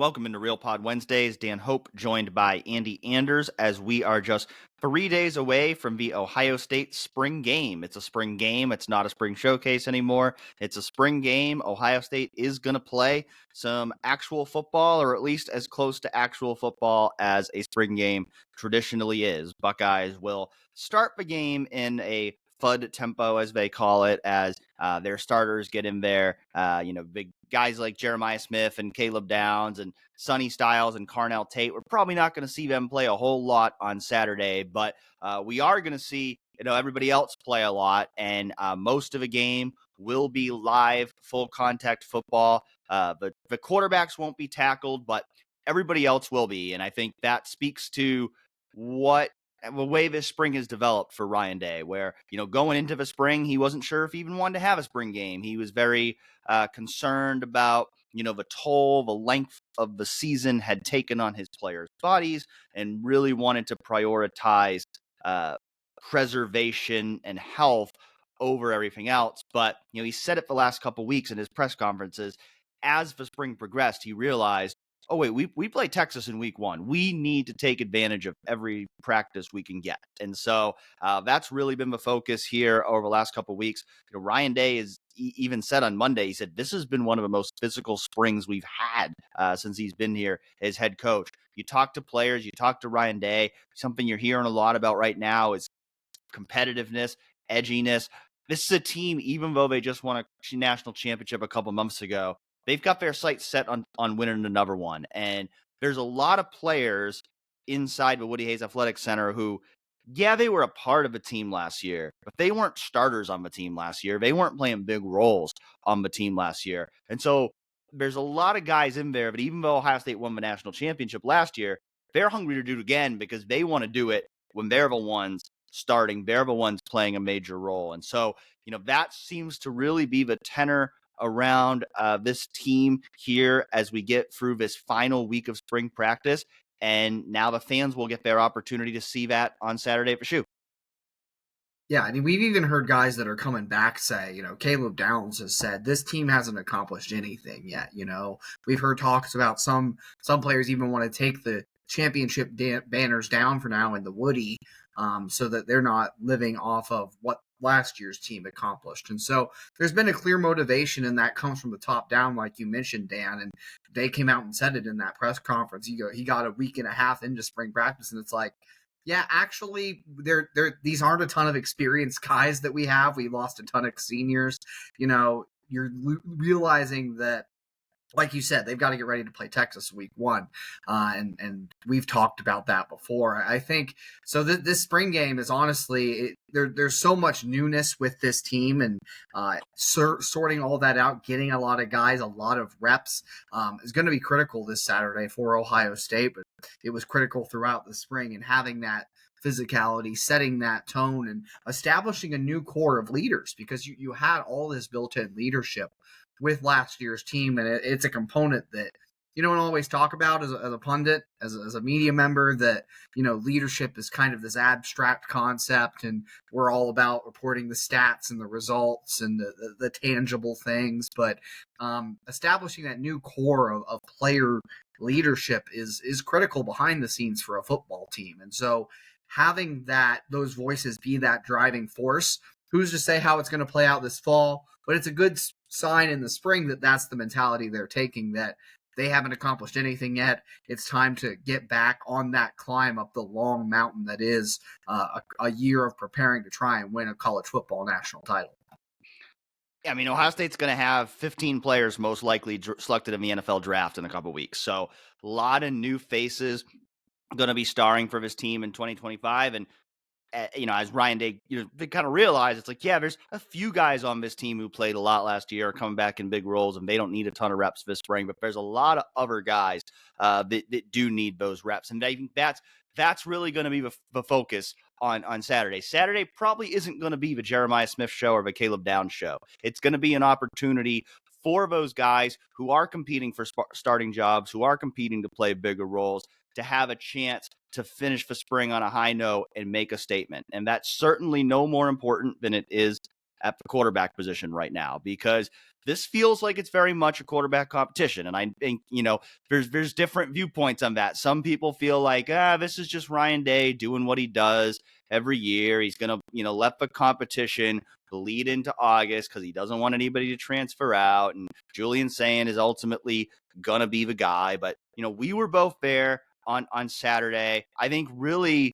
Welcome into Real Pod Wednesdays. Dan Hope joined by Andy Anders as we are just 3 days away from the Ohio State spring game. It's a spring game. It's not a spring showcase anymore. It's a spring game. Ohio State is going to play some actual football, or at least as close to actual football as a spring game traditionally is. Buckeyes will start the game in a FUD tempo, as they call it, as their starters get in there. Big guys like Jeremiah Smith and Caleb Downs and Sonny Styles and Carnell Tate. We're probably not going to see them play a whole lot on Saturday, but we are going to see everybody else play a lot, and most of the game will be live, full contact football. The quarterbacks won't be tackled, but everybody else will be, and I think that speaks to what the way this spring has developed for Ryan Day, where, going into the spring, he wasn't sure if he even wanted to have a spring game. He was very concerned about, the toll, the length of the season had taken on his players' bodies, and really wanted to prioritize preservation and health over everything else. But, he said it the last couple of weeks in his press conferences. As the spring progressed, he realized, oh, wait, we play Texas in week 1. We need to take advantage of every practice we can get. And so that's really been the focus here over the last couple of weeks. Ryan Day is even said on Monday, he said, this has been one of the most physical springs we've had since he's been here as head coach. You talk to players, you talk to Ryan Day, something you're hearing a lot about right now is competitiveness, edginess. This is a team, even though they just won a national championship a couple months ago, they've got their sights set on winning another one. And there's a lot of players inside the Woody Hayes Athletic Center who, they were a part of the team last year, but they weren't starters on the team last year. They weren't playing big roles on the team last year. And so there's a lot of guys in there, but even though Ohio State won the national championship last year, they're hungry to do it again because they want to do it when they're the ones starting. They're the ones playing a major role. And so, that seems to really be the tenor around this team here as we get through this final week of spring practice. And now the fans will get their opportunity to see that on Saturday for Shoe. Yeah, I mean, we've even heard guys that are coming back say, Caleb Downs has said this team hasn't accomplished anything yet. We've heard talks about some players even want to take the championship banners down for now in the Woody, so that they're not living off of what last year's team accomplished. And so there's been a clear motivation, and that comes from the top down, like you mentioned, Dan. And they came out and said it in that press conference. He got a week and a half into spring practice, and it's like, yeah, actually, these aren't a ton of experienced guys that we have. We lost a ton of seniors. You're realizing that, like you said, they've got to get ready to play Texas week 1. And we've talked about that before. I think so. This spring game is honestly, there's so much newness with this team, and sorting all that out, getting a lot of guys, a lot of reps is going to be critical this Saturday for Ohio State. But it was critical throughout the spring, and having that physicality, setting that tone, and establishing a new core of leaders, because you had all this built-in leadership with last year's team. And it's a component that you don't always talk about as a pundit, as a media member, that, leadership is kind of this abstract concept, and we're all about reporting the stats and the results and the tangible things. But establishing that new core of player leadership is critical behind the scenes for a football team. And so having those voices be that driving force, who's to say how it's going to play out this fall, but it's a good sign in the spring that that's the mentality they're taking, that they haven't accomplished anything yet. It's time to get back on that climb up the long mountain that is a year of preparing to try and win a college football national title. Yeah, I mean, Ohio State's going to have 15 players most likely selected in the NFL draft in a couple of weeks. So a lot of new faces going to be starring for this team in 2025. And as Ryan Day, they kind of realize it's like, there's a few guys on this team who played a lot last year, coming back in big roles, and they don't need a ton of reps this spring. But there's a lot of other guys that do need those reps, and I think that's really going to be the focus on Saturday. Saturday probably isn't going to be the Jeremiah Smith show or the Caleb Downs show. It's going to be an opportunity for those guys who are competing for starting jobs, who are competing to play bigger roles, to have a chance to finish the spring on a high note and make a statement. And that's certainly no more important than it is at the quarterback position right now, because this feels like it's very much a quarterback competition. And I think, there's different viewpoints on that. Some people feel like, this is just Ryan Day doing what he does every year. He's going to, let the competition bleed into August because he doesn't want anybody to transfer out. And Julian Sayin is ultimately going to be the guy. But, we were both there on Saturday. I think really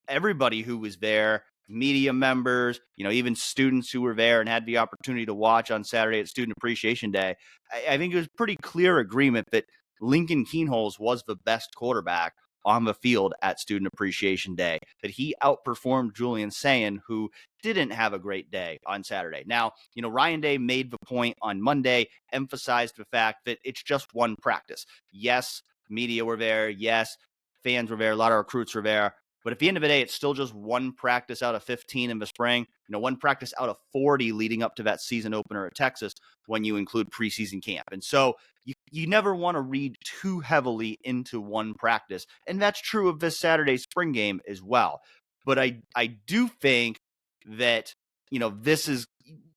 everybody who was there, media members, even students who were there and had the opportunity to watch on Saturday at Student Appreciation Day, I think it was pretty clear agreement that Lincoln Kienholz was the best quarterback on the field at Student Appreciation Day, that he outperformed Julian Sayin, who didn't have a great day on Saturday. Now, Ryan Day made the point on Monday, emphasized the fact that it's just one practice. Yes, media were there. Yes, fans were there. A lot of recruits were there. But at the end of the day, it's still just one practice out of 15 in the spring, one practice out of 40 leading up to that season opener at Texas when you include preseason camp. And so you never want to read too heavily into one practice. And that's true of this Saturday spring game as well. But I do think that, this is,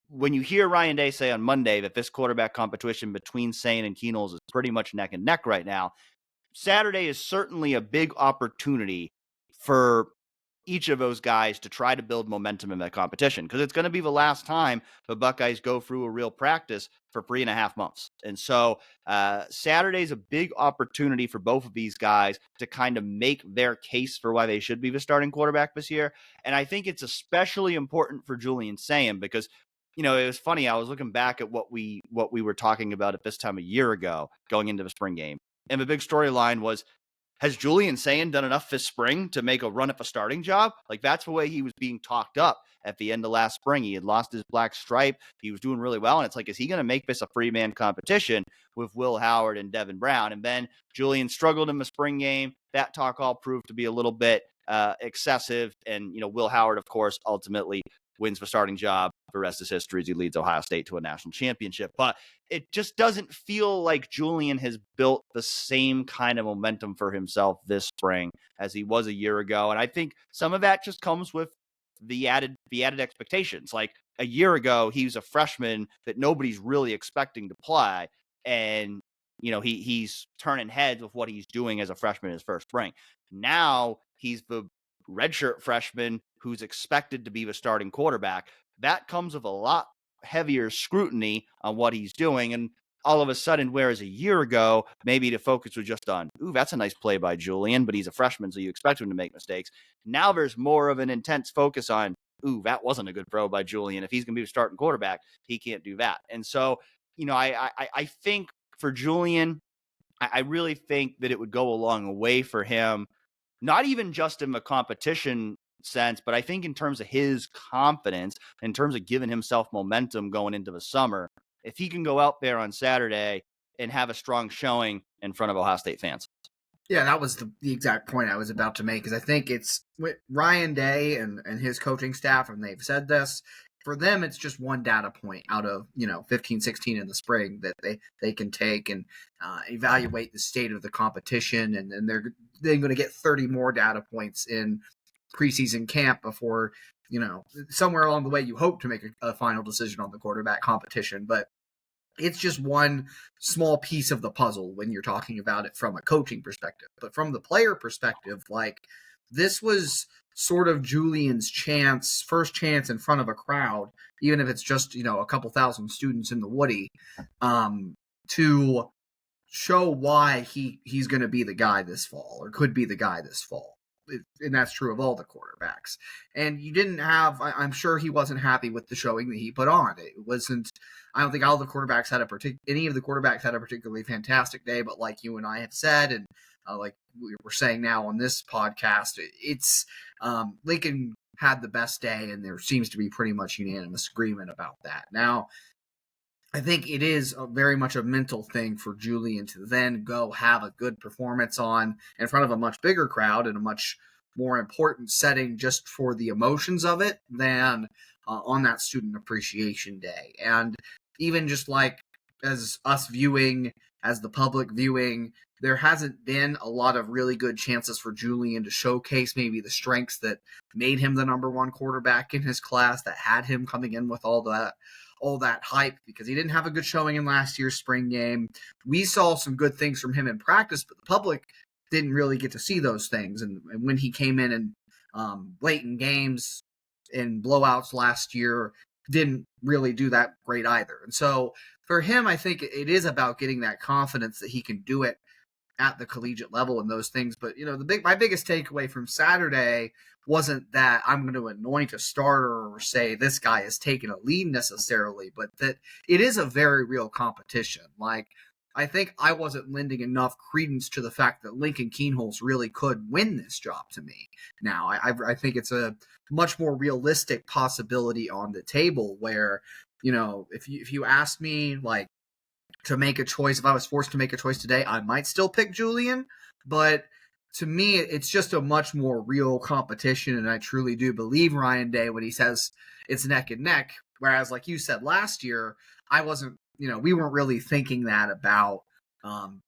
when you hear Ryan Day say on Monday that this quarterback competition between Sayin and Kienholz is pretty much neck and neck right now, Saturday is certainly a big opportunity for each of those guys to try to build momentum in that competition, because it's going to be the last time the Buckeyes go through a real practice for 3.5 months. And so Saturday's a big opportunity for both of these guys to kind of make their case for why they should be the starting quarterback this year. And I think it's especially important for Julian Sayin because, it was funny. I was looking back at what we were talking about at this time a year ago going into the spring game. And the big storyline was, has Julian Sayin done enough this spring to make a run at the starting job? Like, that's the way he was being talked up at the end of last spring. He had lost his black stripe. He was doing really well. And it's like, is he going to make this a three-man competition with Will Howard and Devin Brown? And then Julian struggled in the spring game. That talk all proved to be a little bit excessive. And, Will Howard, of course, ultimately wins the starting job. The rest is history as he leads Ohio State to a national championship. But it just doesn't feel like Julian has built the same kind of momentum for himself this spring as he was a year ago. And I think some of that just comes with the added expectations. Like, a year ago, he was a freshman that nobody's really expecting to play. And, he's turning heads with what he's doing as a freshman in his first spring. Now he's the redshirt freshman who's expected to be the starting quarterback. That comes with a lot heavier scrutiny on what he's doing. And all of a sudden, whereas a year ago, maybe the focus was just on, that's a nice play by Julian, but he's a freshman, so you expect him to make mistakes. Now there's more of an intense focus on, that wasn't a good throw by Julian. If he's going to be the starting quarterback, he can't do that. And so, I think for Julian, I really think that it would go a long way for him, not even just in the competition sense, but I think in terms of his confidence, in terms of giving himself momentum going into the summer, if he can go out there on Saturday and have a strong showing in front of Ohio State fans. Yeah, that was the exact point I was about to make, because I think it's with Ryan Day and his coaching staff, and they've said this, for them it's just one data point out of 15, 16 in the spring that they can take and evaluate the state of the competition, and then they're going to get 30 more data points in preseason camp before, somewhere along the way you hope to make a final decision on the quarterback competition. But it's just one small piece of the puzzle when you're talking about it from a coaching perspective. But from the player perspective, like, this was sort of Julian's first chance in front of a crowd, even if it's just, a couple thousand students in the Woody, to show why he's going to be the guy this fall, or could be the guy this fall. And that's true of all the quarterbacks. And you didn't have, I'm sure he wasn't happy with the showing that he put on. It wasn't, I don't think any of the quarterbacks had a particularly fantastic day, but like you and I have said, and like we're saying now on this podcast, it's Lincoln had the best day, and there seems to be pretty much unanimous agreement about that. Now, I think it is very much a mental thing for Julian to then go have a good performance in front of a much bigger crowd in a much more important setting just for the emotions of it than on that Student Appreciation Day. And even just like as us viewing as the public viewing, there hasn't been a lot of really good chances for Julian to showcase maybe the strengths that made him the number one quarterback in his class, that had him coming in with all that hype, because he didn't have a good showing in last year's spring game. We saw some good things from him in practice, but the public didn't really get to see those things. And when he came in late in games in blowouts last year, didn't really do that great either. And so for him, I think it is about getting that confidence that he can do it at the collegiate level and those things. But my biggest takeaway from Saturday wasn't that I'm going to anoint a starter or say this guy is taking a lead necessarily, but that it is a very real competition. Like, I think I wasn't lending enough credence to the fact that Lincoln Kienholz really could win this job to me. Now, I think it's a much more realistic possibility on the table where, if you ask me, like, to make a choice, if I was forced to make a choice today, I might still pick Julian. But to me, it's just a much more real competition, and I truly do believe Ryan Day when he says it's neck and neck. Whereas, like you said last year, I wasn't, we weren't really thinking that about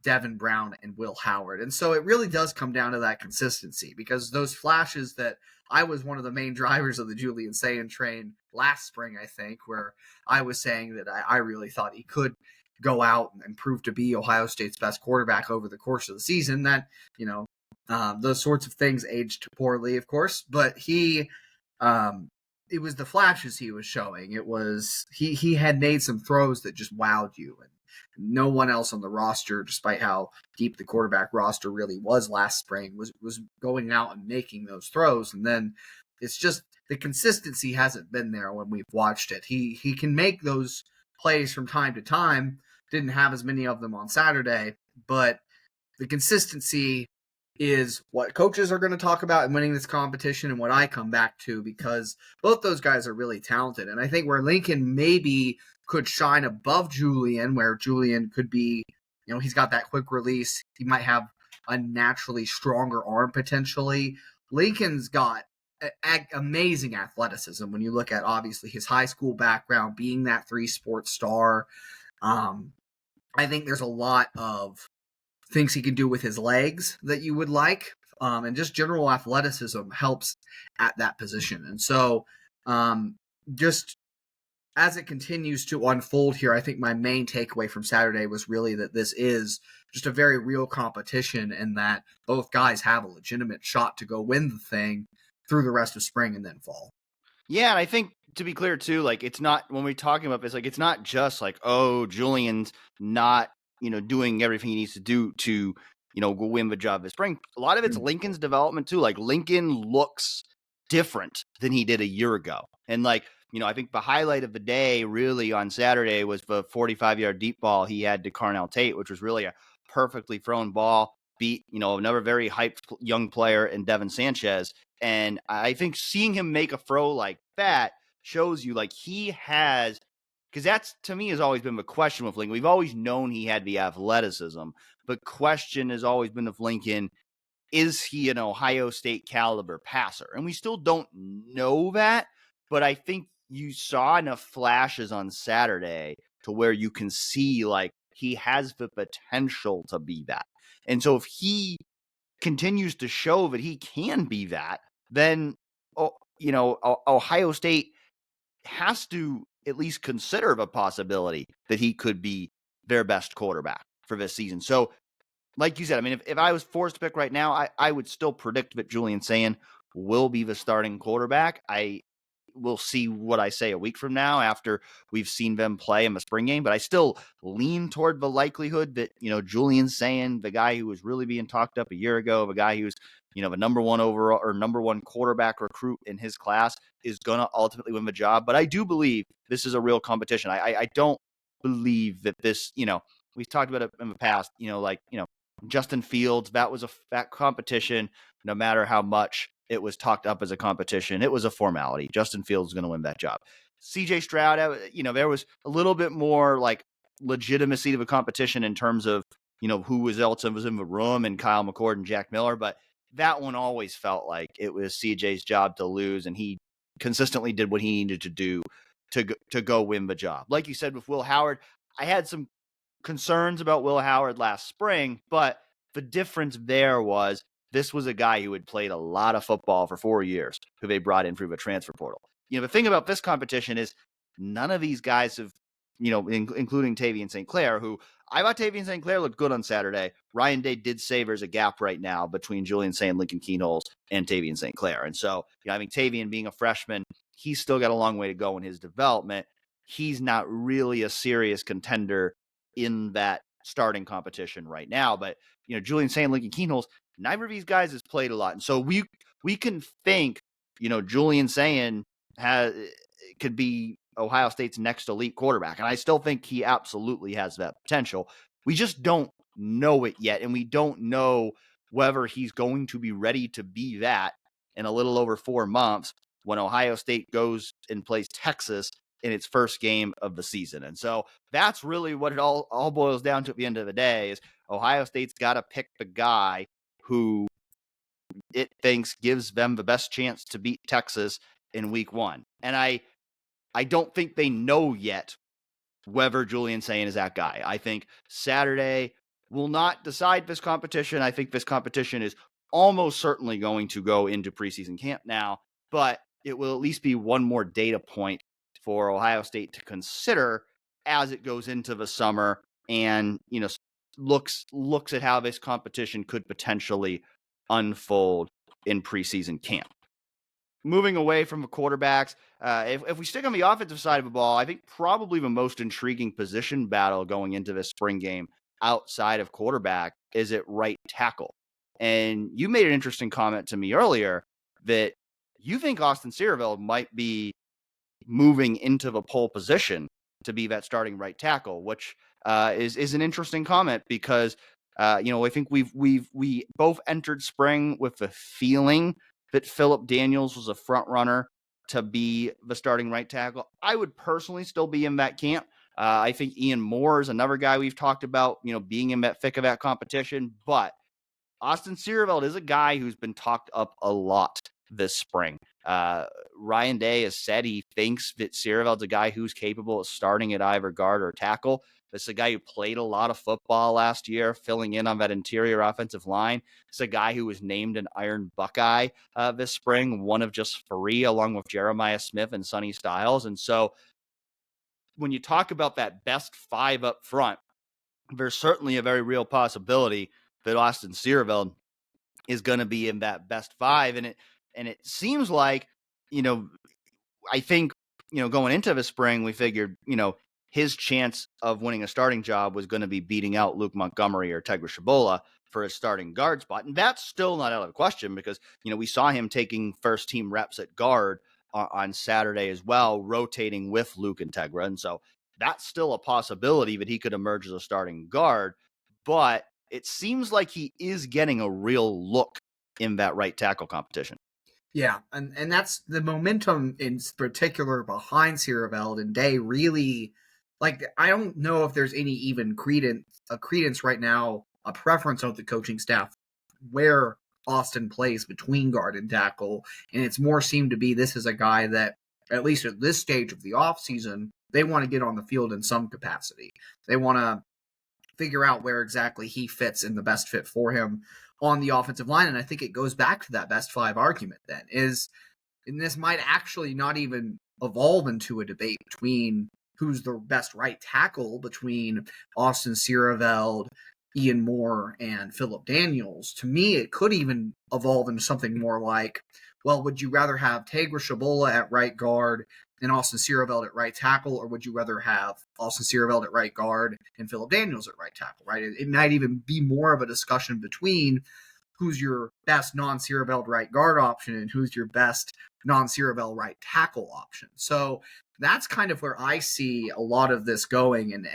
Devin Brown and Will Howard. And so it really does come down to that consistency, because those flashes that I was one of the main drivers of the Julian Sayin train last spring, I think, where I was saying that I really thought he could go out and prove to be Ohio State's best quarterback over the course of the season. That, those sorts of things aged poorly, of course, but it was the flashes he was showing. It was, he had made some throws that just wowed you, and no one else on the roster, despite how deep the quarterback roster really was last spring, was going out and making those throws. And then it's just the consistency hasn't been there when we've watched it. He can make those plays from time to time. Didn't have as many of them on Saturday, but the consistency is what coaches are going to talk about in winning this competition, and what I come back to, because both those guys are really talented. And I think where Lincoln maybe could shine above Julian, where Julian could be, he's got that quick release, he might have a naturally stronger arm potentially. Lincoln's got amazing athleticism when you look at, obviously, his high school background, being that 3-sport star. I think there's a lot of things he can do with his legs that you would like, and just general athleticism helps at that position. And so just as it continues to unfold here, I think my main takeaway from Saturday was really that this is just a very real competition, and that both guys have a legitimate shot to go win the thing through the rest of spring and then fall. Yeah, and I think, to be clear too, like, it's not, when we're talking about this, like, it's not just like, oh, Julian's not, doing everything he needs to do to, go win the job this spring. A lot of it's Lincoln's development too. Like, Lincoln looks different than he did a year ago. And like, I think the highlight of the day really on Saturday was the 45-yard deep ball he had to Carnell Tate, which was really a perfectly thrown ball, beat, another very hyped young player in Devin Sanchez. And I think seeing him make a throw like that shows you, like, he has, because that's, to me, has always been the question with Lincoln. We've always known he had the athleticism. But question has always been with Lincoln, is he an Ohio State caliber passer? And we still don't know that, but I think you saw enough flashes on Saturday to where you can see, like, he has the potential to be that. And so if he continues to show that he can be that, then, Ohio State has to at least consider the possibility that he could be their best quarterback for this season. So, like you said, I mean, if I was forced to pick right now, I would still predict that Julian Sayin will be the starting quarterback. I will see what I say a week from now after we've seen them play in the spring game, but I still lean toward the likelihood that, Julian Sayin, the guy who was really being talked up a year ago, the guy who's, the number one overall or number one quarterback recruit in his class, is going to ultimately win the job. But I do believe this is a real competition. I don't believe that this, we've talked about it in the past, Justin Fields, that competition, no matter how much it was talked up as a competition, it was a formality. Justin Fields is going to win that job. CJ Stroud, there was a little bit more like legitimacy to the competition in terms of, who else was in the room, and Kyle McCord and Jack Miller. But that one always felt like it was CJ's job to lose, and he consistently did what he needed to do to go win the job. Like you said with Will Howard, I had some concerns about Will Howard last spring, but the difference there was this was a guy who had played a lot of football for 4 years, who they brought in through the transfer portal. The thing about this competition is none of these guys have, including Tavian St. Clair, who I thought Tavian St. Clair looked good on Saturday. Ryan Day did say there's a gap right now between Julian Sayin, Lincoln Kienholz, and Tavian St. Clair. And so, I think Tavian being a freshman, he's still got a long way to go in his development. He's not really a serious contender in that starting competition right now. But, Julian Sayin, Lincoln Kienholz, neither of these guys has played a lot. And so we can think, Julian Sayin could be Ohio State's next elite quarterback. And I still think he absolutely has that potential. We just don't know it yet. And we don't know whether he's going to be ready to be that in a little over 4 months when Ohio State goes and plays Texas in its first game of the season. And so that's really what it all boils down to at the end of the day is Ohio State's got to pick the guy who it thinks gives them the best chance to beat Texas in week 1. And I don't think they know yet whether Julian Sayin is that guy. I think Saturday will not decide this competition. I think this competition is almost certainly going to go into preseason camp now, but it will at least be one more data point for Ohio State to consider as it goes into the summer and, looks at how this competition could potentially unfold in preseason camp. Moving away from the quarterbacks, if we stick on the offensive side of the ball, I think probably the most intriguing position battle going into this spring game outside of quarterback is at right tackle. And you made an interesting comment to me earlier that you think Austin Siereveld might be moving into the pole position to be that starting right tackle, which is an interesting comment because I think we both entered spring with the feeling that Phillip Daniels was a front runner to be the starting right tackle. I would personally still be in that camp. I think Ian Moore is another guy we've talked about, being in that thick of that competition. But Austin Siereveld is a guy who's been talked up a lot this spring. Ryan Day has said he thinks that Siereveld's a guy who's capable of starting at either guard or tackle. This is a guy who played a lot of football last year, filling in on that interior offensive line. It's a guy who was named an Iron Buckeye this spring, one of just 3, along with Jeremiah Smith and Sonny Styles. And so when you talk about that best 5 up front, there's certainly a very real possibility that Austin Siereveld is going to be in that best 5. And it seems like, I think, going into the spring, we figured, his chance of winning a starting job was going to be beating out Luke Montgomery or Tegra Shabola for his starting guard spot. And that's still not out of the question because, we saw him taking first team reps at guard on Saturday as well, rotating with Luke and Tegra. And so that's still a possibility that he could emerge as a starting guard. But it seems like he is getting a real look in that right tackle competition. Yeah, and that's the momentum in particular behind Siereveld and Day really, I don't know if there's any even credence right now, a preference of the coaching staff where Austin plays between guard and tackle, and it's more seemed to be this is a guy that, at least at this stage of the offseason, they want to get on the field in some capacity. They want to figure out where exactly he fits in the best fit for him on the offensive line. And I think it goes back to that best 5 argument then and this might actually not even evolve into a debate between who's the best right tackle between Austin Siereveld, Ian Moore, and Phillip Daniels. To me, it could even evolve into something more like, well, would you rather have Tegra Shabola at right guard and Austin Siereveld at right tackle, or would you rather have Austin Siereveld at right guard and Phillip Daniels at right tackle, right? It might even be more of a discussion between who's your best non-Siereveld right guard option and who's your best non-Siereveld right tackle option. So that's kind of where I see a lot of this going. And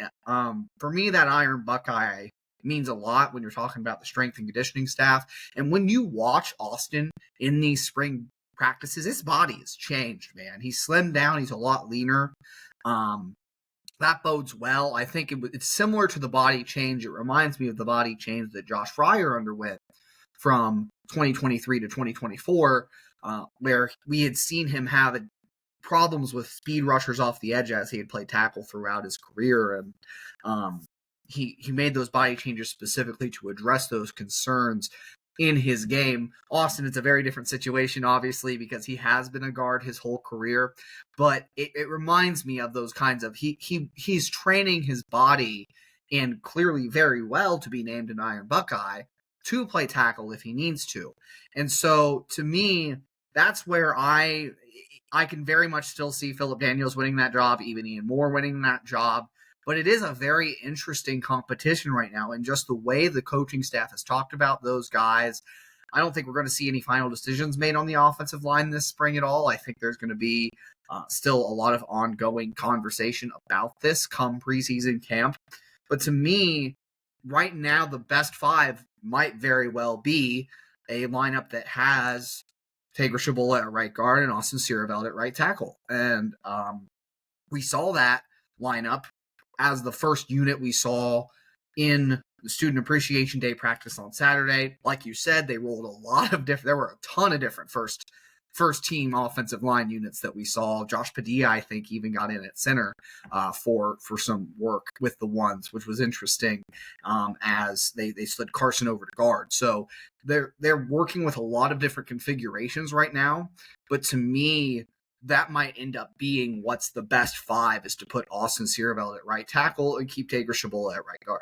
for me, that Iron Buckeye means a lot when you're talking about the strength and conditioning staff. And when you watch Austin in these spring practices, his body has changed, man. He's slimmed down. He's a lot leaner. That bodes well. I think it's similar to the body change. It reminds me of the body change that Josh Fryer underwent from 2023 to 2024, where we had seen him have problems with speed rushers off the edge as he had played tackle throughout his career. And he made those body changes specifically to address those concerns in his game. Austin, it's a very different situation, obviously, because he has been a guard his whole career. But it reminds me of those kinds of he's training his body, and clearly very well, to be named an Iron Buckeye, to play tackle if he needs to. And so to me, that's where I can very much still see Philip Daniels winning that job, even Ian Moore winning that job. But it is a very interesting competition right now, and just the way the coaching staff has talked about those guys. I don't think we're going to see any final decisions made on the offensive line this spring at all. I think there's going to be still a lot of ongoing conversation about this come preseason camp. But to me, right now, the best five might very well be a lineup that has Tegra Shabola at right guard and Austin Siereveld at right tackle. And we saw that lineup as the first unit we saw in the Student Appreciation Day practice on Saturday. Like you said, they rolled a lot of different, there were a ton of different first team offensive line units that we saw. Josh Padilla, I think, even got in at center for some work with the ones, which was interesting as they slid Carson over to guard. So they're working with a lot of different configurations right now. But to me, that might end up being what's the best five, is to put Austin Siereveld at right tackle and keep Tegra Shabola at right guard.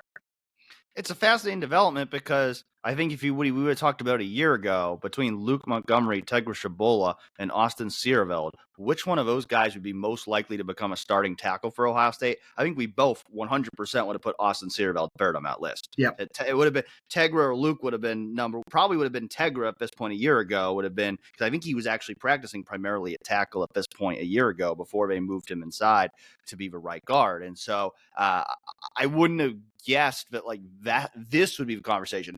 It's a fascinating development because I think if we would have talked about a year ago between Luke Montgomery, Tegra Shabola, and Austin Siereveld, which one of those guys would be most likely to become a starting tackle for Ohio State? I think we both 100% would have put Austin Siereveld third on that list. Yeah, it would have been Tegra or Luke would have been probably would have been Tegra at this point a year ago, would have been, because I think he was actually practicing primarily at tackle at this point a year ago before they moved him inside to be the right guard. And so I wouldn't have guessed that this would be the conversation.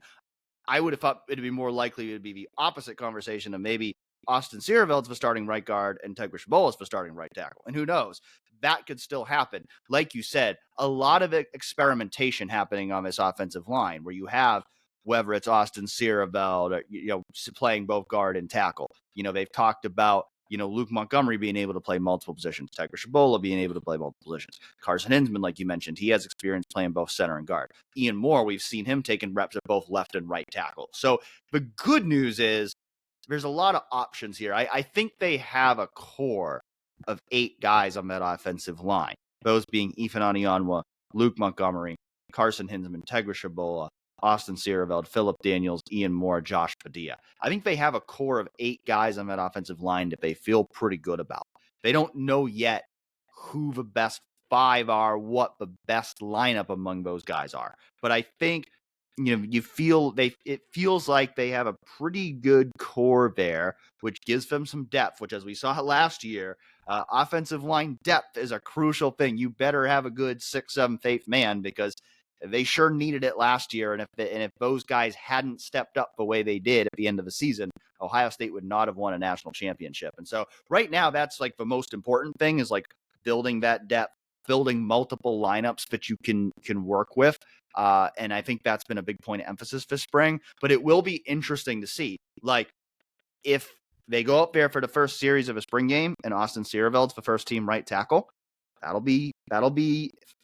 I would have thought it'd be more likely it'd be the opposite conversation of maybe Austin Sierveld's the starting right guard and Tegra Shabola's the starting right tackle. And who knows? That could still happen. Like you said, a lot of experimentation happening on this offensive line where you have, whether it's Austin Siereveld or, playing both guard and tackle. They've talked about, Luke Montgomery being able to play multiple positions, Tegra Shabola being able to play multiple positions. Carson Hinsman, like you mentioned, he has experience playing both center and guard. Ian Moore, we've seen him taking reps at both left and right tackle. So the good news is there's a lot of options here. I think they have a core of 8 guys on that offensive line, those being Ethan Anianwa, Luke Montgomery, Carson Hinsman, Tegra Shabola, Austin Siereveld, Philip Daniels, Ian Moore, Josh Padilla. I think they have a core of 8 guys on that offensive line that they feel pretty good about. They don't know yet who the best 5 are, what the best lineup among those guys are. But I think it feels like they have a pretty good core there, which gives them some depth, which, as we saw last year, offensive line depth is a crucial thing. You better have a good 6th, 7th, 8th man, because they sure needed it last year. And if those guys hadn't stepped up the way they did at the end of the season, Ohio State would not have won a national championship. And so right now, that's like the most important thing, is like building that depth, building multiple lineups that you can work with. And I think that's been a big point of emphasis this spring. But it will be interesting to see, like, if they go up there for the first series of a spring game and Austin Siereveld's the first team right tackle, that'll be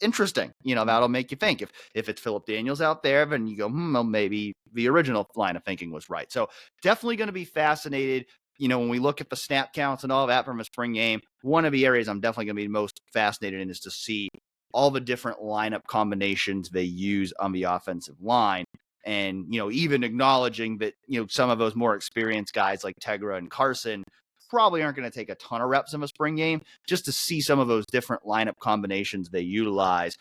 interesting. That'll make you think. If it's Philip Daniels out there, then you go, well, maybe the original line of thinking was right. So definitely going to be fascinated. When we look at the snap counts and all that from a spring game, one of the areas I'm definitely going to be most fascinated in is to see all the different lineup combinations they use on the offensive line. And, even acknowledging that, some of those more experienced guys like Tegra and Carson probably aren't going to take a ton of reps in a spring game, just to see some of those different lineup combinations they utilize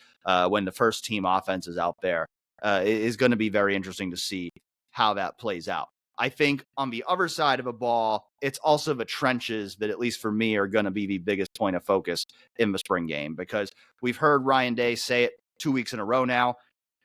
when the first team offense is out there is going to be very interesting to see how that plays out. I think on the other side of a ball, it's also the trenches that, at least for me, are going to be the biggest point of focus in the spring game, because we've heard Ryan Day say it 2 weeks in a row now.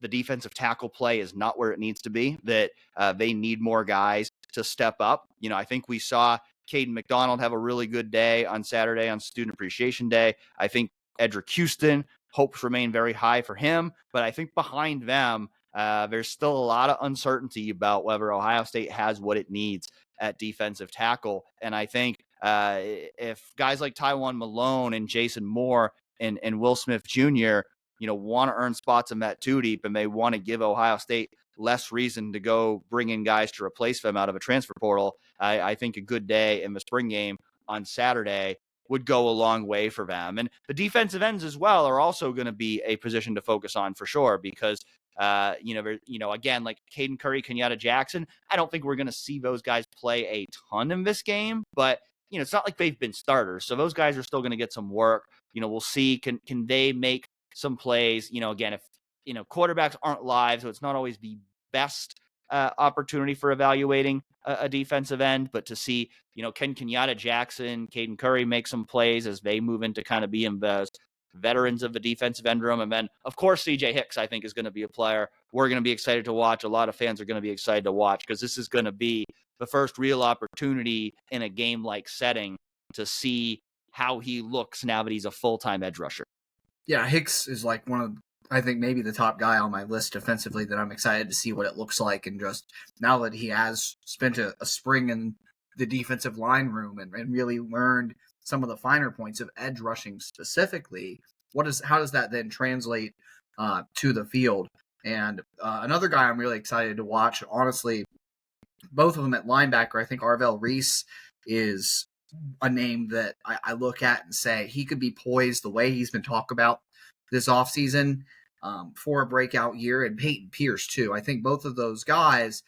The defensive tackle play is not where it needs to be, that they need more guys to step up. I think we saw Caden McDonald have a really good day on Saturday on Student Appreciation Day. I think Edric Houston, hopes remain very high for him. But I think behind them, there's still a lot of uncertainty about whether Ohio State has what it needs at defensive tackle. And I think if guys like Tywone Malone and Jason Moore and Will Smith Jr. want to earn spots in that 2 deep, and they want to give Ohio State less reason to go bring in guys to replace them out of a transfer portal, I think a good day in the spring game on Saturday would go a long way for them. And the defensive ends as well are also going to be a position to focus on for sure, because again, like Caden Curry, Kenyatta Jackson, I don't think we're going to see those guys play a ton in this game, but it's not like they've been starters. So those guys are still going to get some work. We'll see, can they make some plays? Again, if, quarterbacks aren't live, so it's not always the best opportunity for evaluating a defensive end, but to see, can Kenyatta Jackson, Caden Curry make some plays as they move into kind of being the veterans of the defensive end room. And then, of course, CJ Hicks, I think, is going to be a player we're going to be excited to watch. A lot of fans are going to be excited to watch, because this is going to be the first real opportunity in a game-like setting to see how he looks now that he's a full-time edge rusher. Yeah, Hicks is like one of, I think, maybe the top guy on my list defensively that I'm excited to see what it looks like. And just now that he has spent a spring in the defensive line room and really learned some of the finer points of edge rushing specifically, how does that then translate to the field? And another guy I'm really excited to watch, honestly, both of them at linebacker. I think Arvell Reese is a name that I look at and say he could be poised the way he's been talked about this offseason for a breakout year, and Peyton Pierce too. I think both of those guys,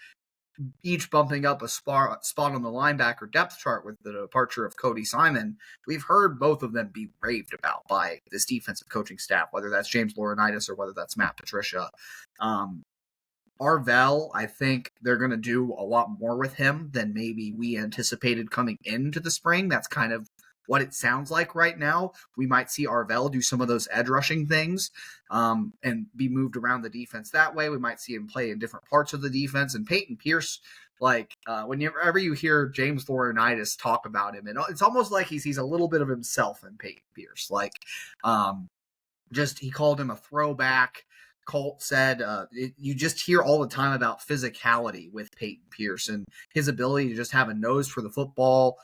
each bumping up a spot on the linebacker depth chart with the departure of Cody Simon. We've heard both of them be raved about by this defensive coaching staff, whether that's James Laurinaitis or whether that's Matt Patricia. Arvell, I think they're going to do a lot more with him than maybe we anticipated coming into the spring. That's kind of what it sounds like right now. We might see Arvell do some of those edge rushing things and be moved around the defense that way. We might see him play in different parts of the defense. And Peyton Pierce, whenever you hear James Laurinaitis talk about him, and it's almost like he sees a little bit of himself in Peyton Pierce. He called him a throwback. Colt said you just hear all the time about physicality with Peyton Pierce and his ability to just have a nose for the football.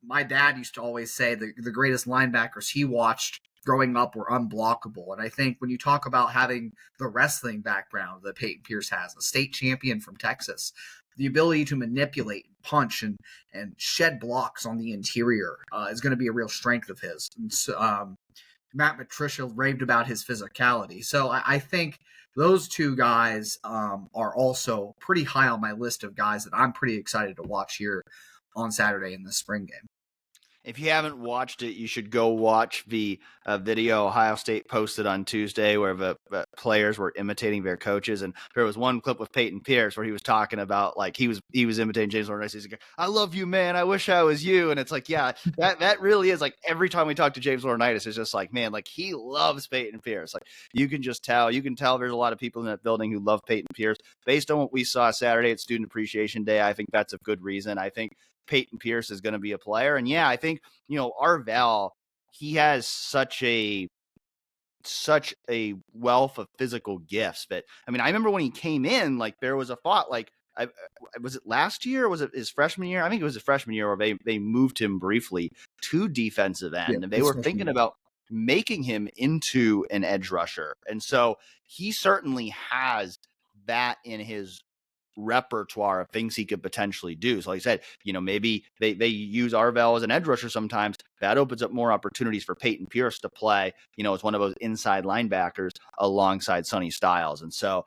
My dad used to always say the greatest linebackers he watched growing up were unblockable. And I think when you talk about having the wrestling background that Peyton Pierce has, a state champion from Texas, the ability to manipulate, punch, and shed blocks on the interior is going to be a real strength of his. And so, Matt Patricia raved about his physicality. So I think those two guys are also pretty high on my list of guys that I'm pretty excited to watch here on Saturday in the spring game. If you haven't watched it, you should go watch the video Ohio State posted on Tuesday where the players were imitating their coaches. And there was one clip with Peyton Pierce where he was talking about, like, he was imitating James Laurinaitis. He's like, I love you, man. I wish I was you. And it's like, yeah, that really is, like, every time we talk to James Laurinaitis, it's just like, man, like, he loves Peyton Pierce. Like, you can tell there's a lot of people in that building who love Peyton Pierce. Based on what we saw Saturday at Student Appreciation Day, I think that's a good reason. I think Peyton Pierce is going to be a player. And yeah, I think, Arvell, he has such a wealth of physical gifts that, I mean, I remember when he came in, like, there was a thought, like, was it last year or was it his freshman year? I think it was his freshman year where they moved him briefly to defensive end, and they were thinking about making him into an edge rusher. And so he certainly has that in his repertoire of things he could potentially do. So like I said, maybe they use Arvell as an edge rusher sometimes. That opens up more opportunities for Peyton Pierce to play, as one of those inside linebackers alongside Sonny Styles. And so,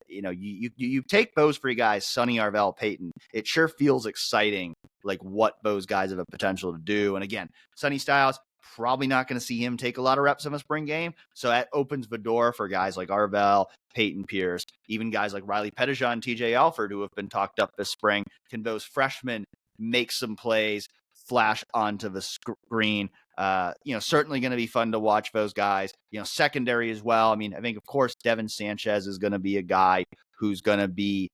you take those three guys, Sonny, Arvell, Peyton, it sure feels exciting, like what those guys have a potential to do. And again, Sonny Styles, probably not going to see him take a lot of reps in a spring game. So that opens the door for guys like Arvell, Peyton Pierce, even guys like Riley Pettijohn and TJ Alford, who have been talked up this spring. Can those freshmen make some plays, flash onto the screen? Certainly going to be fun to watch those guys. Secondary as well. I mean, I think, of course, Devin Sanchez is going to be a guy who's going to be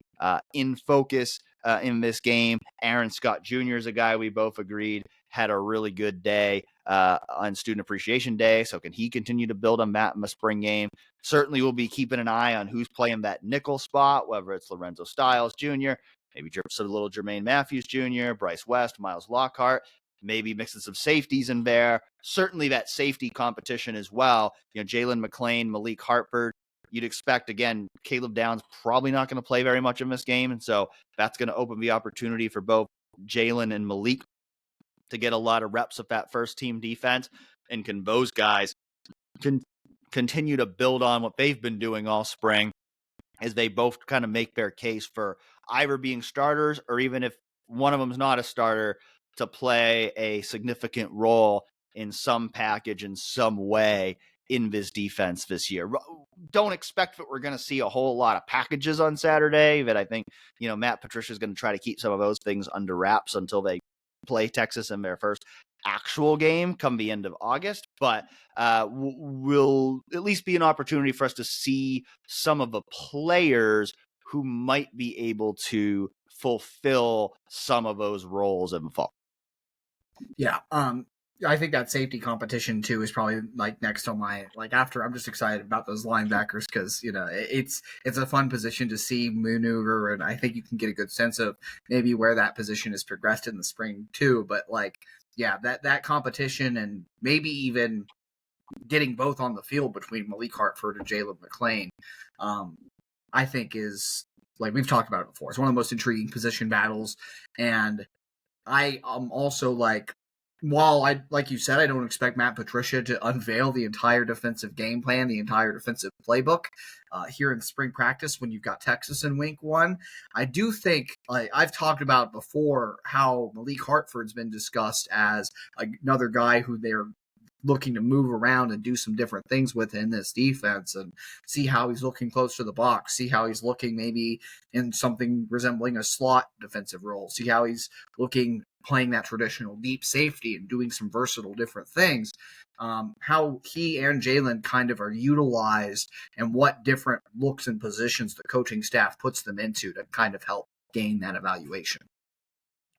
in focus in this game. Aaron Scott Jr. is a guy we both agreed had a really good day on Student Appreciation Day. So can he continue to build on that in the spring game? Certainly we'll be keeping an eye on who's playing that nickel spot, whether it's Lorenzo Styles Jr., maybe a little Jermaine Matthews Jr., Bryce West, Miles Lockhart. maybe mixing some safeties in there. Certainly that safety competition as well. Jalen McClain, Malik Hartford. You'd expect, again, Caleb Downs probably not going to play very much in this game. And so that's going to open the opportunity for both Jalen and Malik to get a lot of reps of that first team defense. And can those guys continue to build on what they've been doing all spring as they both kind of make their case for either being starters, or even if one of them is not a starter, to play a significant role in some package in some way in this defense this year. Don't expect that we're going to see a whole lot of packages on Saturday, but I think, Matt Patricia is going to try to keep some of those things under wraps until they play Texas in their first actual game come the end of August. But will at least be an opportunity for us to see some of the players who might be able to fulfill some of those roles in the fall. Yeah. I think that safety competition too is probably like next on my, like, after. I'm just excited about those linebackers because, it's a fun position to see maneuver, and I think you can get a good sense of maybe where that position has progressed in the spring too. But that competition, and maybe even getting both on the field between Malik Hartford and Jalen McClain, I think is, like we've talked about it before, it's one of the most intriguing position battles. And I am also while like you said, I don't expect Matt Patricia to unveil the entire defensive game plan, the entire defensive playbook here in spring practice when you've got Texas in week 1. I do think, I've talked about before, how Malik Hartford's been discussed as another guy who they're looking to move around and do some different things with in this defense, and see how he's looking close to the box, see how he's looking maybe in something resembling a slot defensive role, see how he's looking playing that traditional deep safety and doing some versatile different things, how he and Jalen kind of are utilized, and what different looks and positions the coaching staff puts them into to kind of help gain that evaluation.